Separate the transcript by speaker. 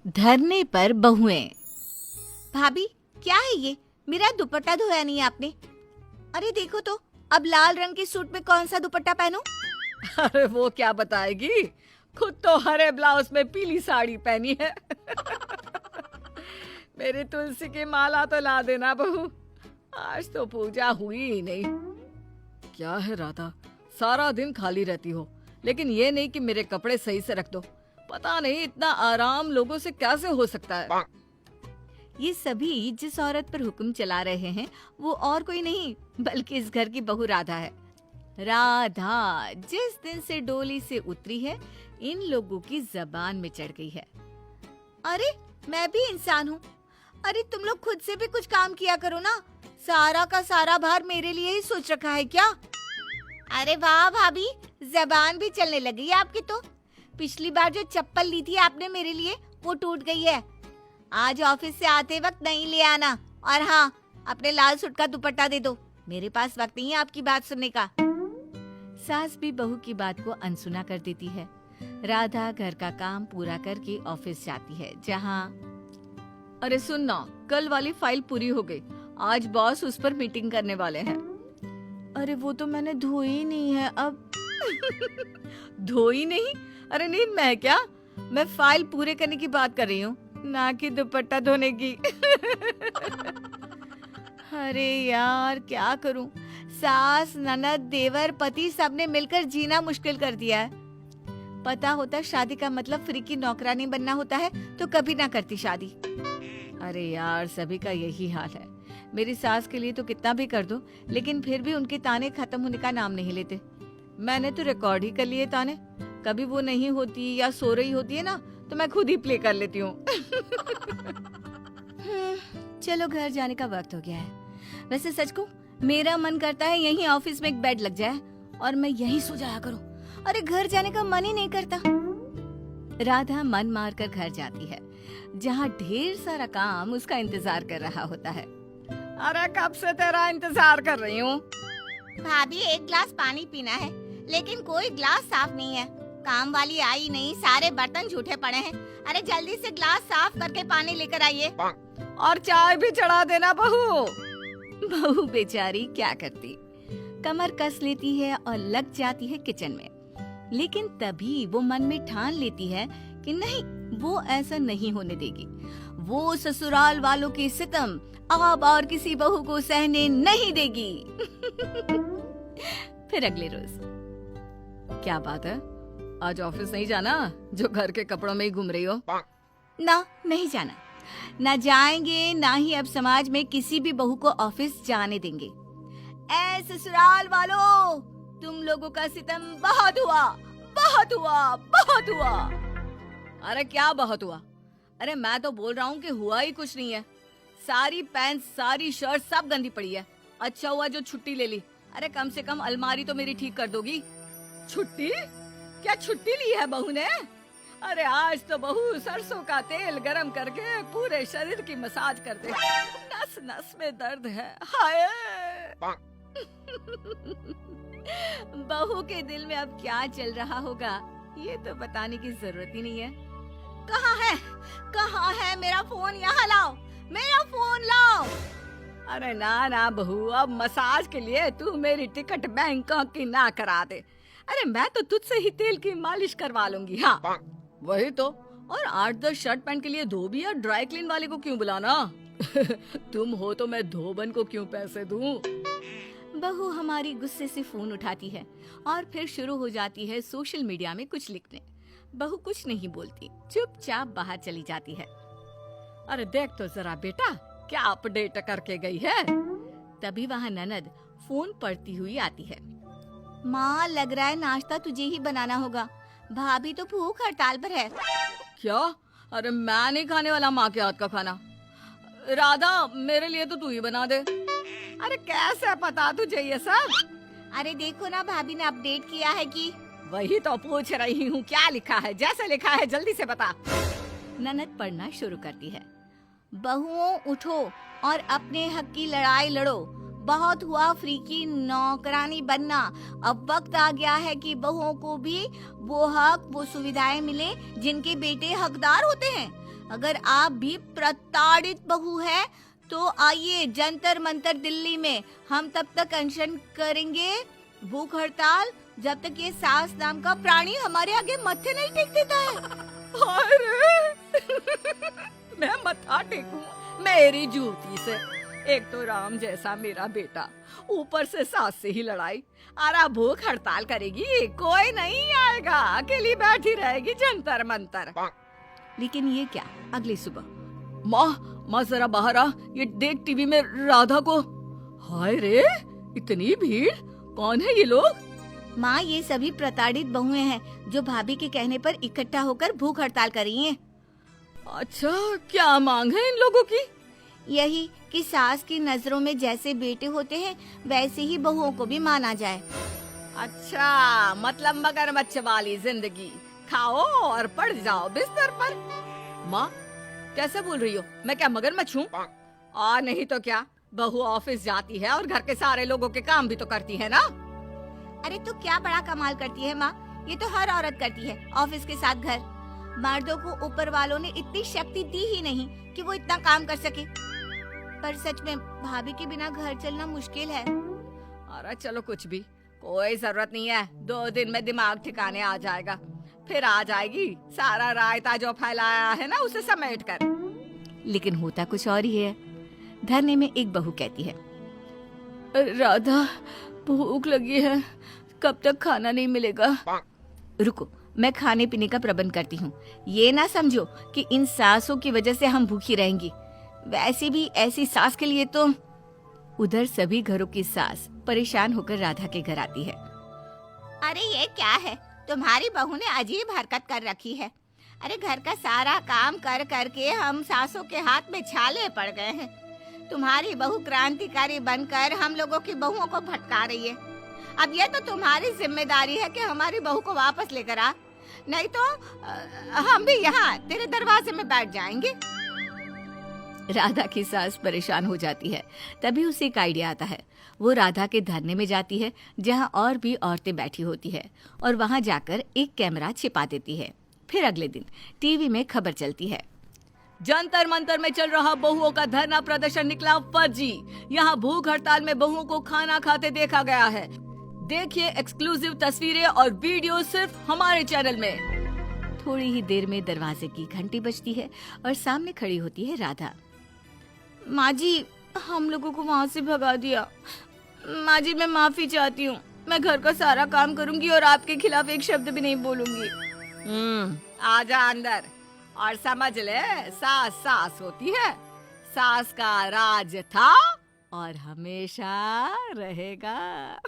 Speaker 1: धरने पर बहुएं। भाभी, क्या है ये? मेरा दुपट्टा धोया नहीं आपने। अरे देखो तो, अब लाल रंग के सूट में कौन सा दुपट्टा पहनूं?
Speaker 2: अरे वो क्या बताएगी, खुद तो हरे ब्लाउज में पीली साड़ी पहनी है। मेरी तुलसी की माला तो ला देना बहू, आज तो पूजा हुई ही नहीं। क्या है राधा, सारा दिन खाली रहती हो, लेकिन ये नहीं कि मेरे कपड़े सही से रख दो। पता नहीं इतना आराम लोगों से कैसे हो सकता है।
Speaker 1: ये सभी जिस औरत पर हुक्म चला रहे हैं वो और कोई नहीं बल्कि इस घर की बहू राधा है। राधा जिस दिन से डोली से उतरी है, इन लोगों की जबान में चढ़ गई है। अरे मैं भी इंसान हूँ। अरे तुम लोग खुद से भी कुछ काम किया करो ना, सारा का सारा भार मेरे लिए ही सोच रखा है क्या? अरे वाह भाभी, जबान भी चलने लगी है आपकी तो। पिछली बार जो चप्पल ली थी आपने मेरे लिए वो टूट गई है। आज ऑफिस से आते वक्त नई ले आना, और हाँ, अपने लाल सूट का दुपट्टा दे दो। मेरे पास वक्त नहीं है आपकी बात सुनने का। सास भी बहू की बात को अनसुना कर देती है। राधा घर का काम पूरा करके ऑफिस जाती है, जहाँ
Speaker 2: अरे सुन ना, कल वाली फाइल पूरी हो गई, आज बॉस उस पर मीटिंग करने वाले हैं।
Speaker 1: अरे वो तो मैंने धोई ही नहीं है अब।
Speaker 2: धोई नहीं? अरे नींद में है क्या? मैं फाइल पूरे करने की बात कर रही हूँ, ना कि दुपट्टा धोने की।
Speaker 1: अरे यार क्या करूं, सास ननद देवर पति सबने मिलकर जीना मुश्किल कर दिया है। पता होता शादी का मतलब फ्री की नौकरानी बनना होता है तो कभी ना करती शादी।
Speaker 2: अरे यार सभी का यही हाल है। मेरी सास के लिए तो कितना भी कर दो, लेकिन फिर भी उनके ताने खत्म होने का नाम नहीं लेते। मैंने तो रिकॉर्ड ही कर लिए ताने, कभी वो नहीं होती या सो रही होती है ना तो मैं खुद ही प्ले कर लेती हूँ।
Speaker 1: चलो घर जाने का वक्त हो गया है। वैसे सच को मेरा मन करता है यहीं ऑफिस में एक बेड लग जाए और मैं यहीं सो जाया करूं। अरे घर जाने का मन ही नहीं करता। राधा मन मार कर घर जाती है, जहाँ ढेर सारा काम उसका इंतजार कर रहा होता है।
Speaker 2: अरे कब से तेरा इंतजार कर रही हूँ।
Speaker 1: भाभी एक ग्लास पानी पीना है, लेकिन कोई ग्लास साफ नहीं है। काम वाली आई नहीं, सारे बर्तन झूठे पड़े हैं। अरे जल्दी से ग्लास साफ करके पानी लेकर आइए।
Speaker 2: और चाय भी चढ़ा देना बहू।
Speaker 1: बहू बेचारी क्या करती, कमर कस लेती है और लग जाती है किचन में। लेकिन तभी वो मन में ठान लेती है कि नहीं, वो ऐसा नहीं होने देगी। वो ससुराल वालों के सितम अब और किसी बहू को सहने नहीं देगी। फिर अगले रोज,
Speaker 2: क्या बात है, आज ऑफिस नहीं जाना जो घर के कपड़ों में ही घूम रही हो?
Speaker 1: ना, नहीं जाना। ना जाएंगे, ना ही अब समाज में किसी भी बहू को ऑफिस जाने देंगे। ऐ ससुराल वालों, तुम लोगों का सितम बहुत हुआ, बहुत हुआ, बहुत हुआ।
Speaker 2: अरे क्या बहुत हुआ? अरे मैं तो बोल रहा हूँ कि हुआ ही कुछ नहीं है। सारी पैंट, सारी शर्ट सब गंदी पड़ी है। अच्छा हुआ जो छुट्टी ले ली। अरे कम से कम अलमारी तो मेरी ठीक कर दोगी। छुट्टी? क्या छुट्टी ली है बहू ने? अरे आज तो बहू सरसों का तेल गरम करके पूरे शरीर की मसाज कर दे। नस नस में दर्द है, हाय।
Speaker 1: बहू के दिल में अब क्या चल रहा होगा ये तो बताने की जरूरत ही नहीं है। कहाँ है, कहाँ है मेरा फोन? यहाँ लाओ, मेरा फोन लाओ।
Speaker 2: अरे ना ना बहू, अब मसाज के लिए तू मेरी टिकट बैंकॉक की ना करा दे। अरे मैं तो तुझसे ही तेल की मालिश करवा लूंगी। हाँ वही तो। और 8-10 शर्ट पैंट के लिए धोबी या ड्राई क्लीन वाले को क्यों बुलाना? तुम हो तो मैं धोबन को क्यों पैसे दूं?
Speaker 1: बहू हमारी गुस्से से फोन उठाती है और फिर शुरू हो जाती है सोशल मीडिया में कुछ लिखने। बहू कुछ नहीं बोलती, चुपचाप बाहर चली जाती है।
Speaker 2: अरे देख तो जरा बेटा, क्या अपडेट करके गई है।
Speaker 1: तभी वहाँ ननद फोन पढ़ती हुई आती है। माँ, लग रहा है नाश्ता तुझे ही बनाना होगा, भाभी तो भूख हड़ताल पर है।
Speaker 2: क्या? अरे मैं नहीं खाने वाला माँ के हाथ का खाना। राधा, मेरे लिए तो तू ही बना दे। अरे कैसे पता तुझे ये सब?
Speaker 1: अरे देखो ना, भाभी ने अपडेट किया है कि।
Speaker 2: वही तो पूछ रही हूँ, क्या लिखा है? जैसे लिखा है जल्दी से बता।
Speaker 1: ननद पढ़ना शुरू करती है। बहुओं उठो और अपने हक की लड़ाई लड़ो। बहुत हुआ फ्री की नौकरानी बनना, अब वक्त आ गया है कि बहुओं को भी वो हक, वो सुविधाएं मिले जिनके बेटे हकदार होते हैं। अगर आप भी प्रताड़ित बहू है तो आइए जंतर मंतर दिल्ली में, हम तब तक अनशन करेंगे, भूख हड़ताल, जब तक ये सास नाम का प्राणी हमारे आगे मत्थे नहीं टेक देता है।
Speaker 2: मैं मत्था टेकूं मेरी जूती से? एक तो राम जैसा मेरा बेटा, ऊपर से सास से ही लड़ाई। अरे भूख हड़ताल करेगी, कोई नहीं आएगा, अकेली बैठी रहेगी जंतर मंतर।
Speaker 1: लेकिन ये क्या, अगली सुबह,
Speaker 2: माँ जरा बाहर आ, ये देख टीवी में राधा को। हाय रे, इतनी भीड़, कौन है ये लोग?
Speaker 1: माँ ये सभी प्रताड़ित बहुएं हैं जो भाभी के कहने पर इकट्ठा होकर भूख हड़ताल कर रही हैं।
Speaker 2: अच्छा, क्या मांग है इन लोगों की?
Speaker 1: यही कि सास की नजरों में जैसे बेटे होते हैं वैसे ही बहुओं को भी माना जाए।
Speaker 2: अच्छा, मतलब मगरमच्छ वाली जिंदगी, खाओ और पड़ जाओ बिस्तर पर। माँ कैसे बोल रही हो, मैं क्या मगरमच्छ हूँ? नहीं तो क्या, बहू ऑफिस जाती है और घर के सारे लोगों के काम भी तो करती है ना।
Speaker 1: अरे तो क्या बड़ा कमाल करती है माँ, ये तो हर औरत करती है, ऑफिस के साथ घर। मर्दों को ऊपर वालों ने इतनी शक्ति दी ही नहीं कि वो इतना काम कर सके। पर सच में भाभी के बिना घर चलना मुश्किल है।
Speaker 2: अरे चलो कुछ भी, कोई जरूरत नहीं है, 2 दिन में दिमाग ठिकाने आ जाएगा, फिर आ जाएगी सारा रायता जो फैलाया है ना उसे समेट कर।
Speaker 1: लेकिन होता कुछ और ही है। धरने में एक बहू कहती है,
Speaker 2: राधा भूख लगी है, कब तक खाना नहीं मिलेगा?
Speaker 1: रुको, मैं खाने पीने का प्रबंध करती हूँ। ये ना समझो कि इन सासों की वजह से हम भूखी रहेंगी। वैसे भी ऐसी सास के लिए तो। उधर सभी घरों की सास परेशान होकर राधा के घर आती है। अरे ये क्या है, तुम्हारी बहू ने अजीब हरकत कर रखी है। अरे घर का सारा काम कर करके हम सासों के हाथ में छाले पड़ गए हैं। तुम्हारी बहू क्रांतिकारी बनकर हम लोगों की बहुओं को भटका रही है। अब ये तो तुम्हारी जिम्मेदारी है कि हमारी बहू को वापस लेकर आ, नहीं तो हम भी यहाँ तेरे दरवाजे में बैठ जाएंगे। राधा की सास परेशान हो जाती है। तभी उसे एक आइडिया आता है। वो राधा के धरने में जाती है जहाँ और भी औरतें बैठी होती है और वहाँ जाकर एक कैमरा छिपा देती है। फिर अगले दिन टीवी में खबर चलती है,
Speaker 2: जंतर मंतर में चल रहा बहुओं का धरना प्रदर्शन निकला फर्जी। यहाँ भूख हड़ताल में बहुओं को खाना खाते देखा गया है। देखिए एक्सक्लूसिव तस्वीरें और वीडियो सिर्फ हमारे चैनल में।
Speaker 1: थोड़ी ही देर में दरवाजे की घंटी बजती है और सामने खड़ी होती है राधा। माँ जी, हम लोगों को वहाँ से भगा दिया। माँ जी, मैं माफी चाहती हूँ। मैं घर का सारा काम करूँगी और आपके खिलाफ एक शब्द भी नहीं बोलूँगी।
Speaker 2: आजा अंदर और समझ ले, सास सास होती है, सास का राज था और हमेशा रहेगा।